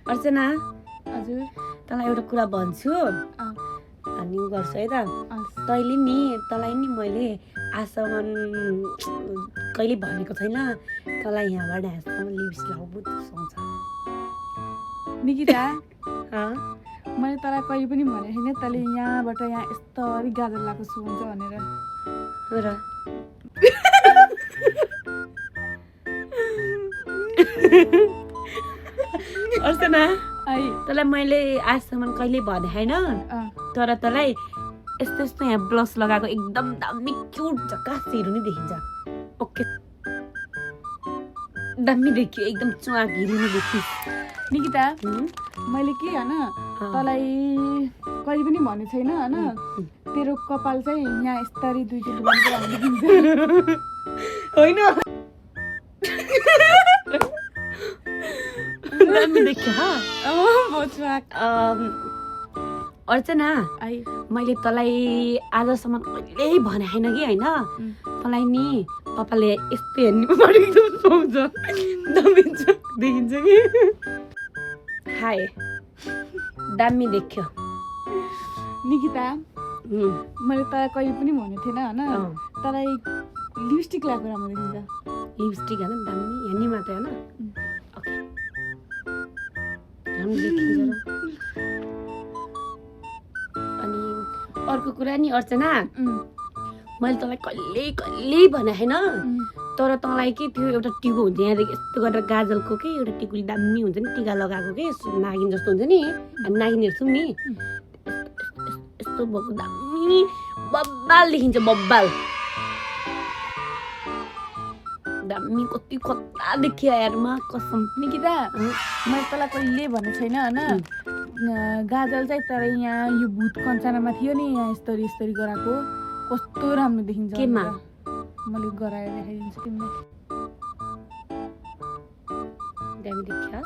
अर्चना हजुर तँलाई एउटा कुरा भन्छु अनि उ गर्छु है त तैँले नि तँलाई नि मैले आजसम्म कहिले भनेको छैन तँलाई यहाँबाट यहाँसम्म लिप्स लाउ बुझ्छ सुहाउँछ निकिता अँ मैले तँलाई कहिले पनि भनेको छैन तैँले यहाँबाट यहाँ यस्तरी गाजर लगाएको सुहाउँछ भनेर र अर्चना आई तँलाई मैले आजसम्म कहिले भने होइन तर तँलाई यस्तो यस्तो यहाँ ब्लस लगाएको एकदम दामी क्युट झक्कास हिरो नि देखिन्छ ओके दामी देखियो एकदम चुवाक हिरो नि देखिस् निकिता मैले के होइन तँलाई कहिले पनि भनेको छैन होइन तेरो कपाल चाहिँ यहाँ यस्तरी दुईचोटि बनेर होइन दामी देखियो अर्चना आई मैले तँलाई आजसम्म कहिल्यै भने छैन कि होइन तँलाई नि पापाले यस्तो हेर्नु परेको पाउँछ दामी देखिन्छ कि हाय दामी देख्यो निकिता मैले तँलाई कहिले पनि भनेको थिएन होइन तँलाई लिपस्टिक लगाएको राम्रो देखिन्छ लिपस्टिक होइन दामी हेर्ने मात्रै होइन ओके दामी देखिन्छ र अनि अर्को कुरा नि अर्चना मैले तँलाई कहिले कहिले भने होइन तर तँलाई के त्यो एउटा टिको हुन्छ यहाँदेखि यस्तो गरेर गाजलको के एउटा टिकुली दामी हुन्छ नि टिका लगाएको के नागिन जस्तो हुन्छ नि हामी नागिन हेर्छौँ नि यस्तो भएको दामी बब्बाल देखिन्छ बब्बाल दामी कति खतरा देखियो यारमा कसम निकिता मैले तँलाई कहिले भनेको छैन होइन गाजल चाहिँ तर यहाँ यो भूत कञ्चनामा थियो नि यहाँ यस्तरी यस्तरी गराएको कस्तो राम्रो देखिन्छ केमा? मैले गराएर देखाइदिन्छु तिमीलाई दामी देखियो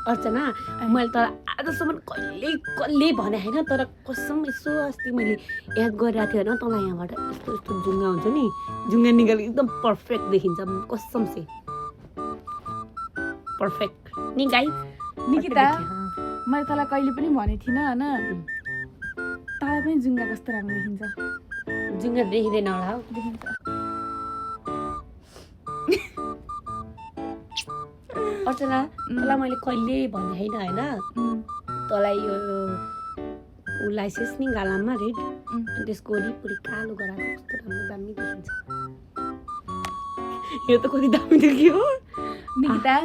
अर्चना मैले तर आजसम्म कहिले कहिले भने होइन तर कसम यसो अस्ति मैले याद गरिरहेको थिएँ होइन तँलाई यहाँबाट यस्तो यस्तो जुङ्गा हुन्छ नि जुङ्गा निकालेको एकदम पर्फेक्ट देखिन्छ कसम से पर्फेक्ट नि गाई निकिता मैले तँलाई कहिले पनि भनेको थिइनँ होइन तँलाई पनि जुङ्गा कस्तो राम्रो देखिन्छ जुङ्गा देखिँदैन होला हौ देखिन्छ अर्चना तँलाई मैले कहिले भने होइन होइन तँलाई यो ऊ लाइसेन्स नि गालामा रेड अनि त्यसको वरिपरि कालो गराएको कस्तो राम्रो दामी देखिन्छ यो त कति दामी देखियो निकिता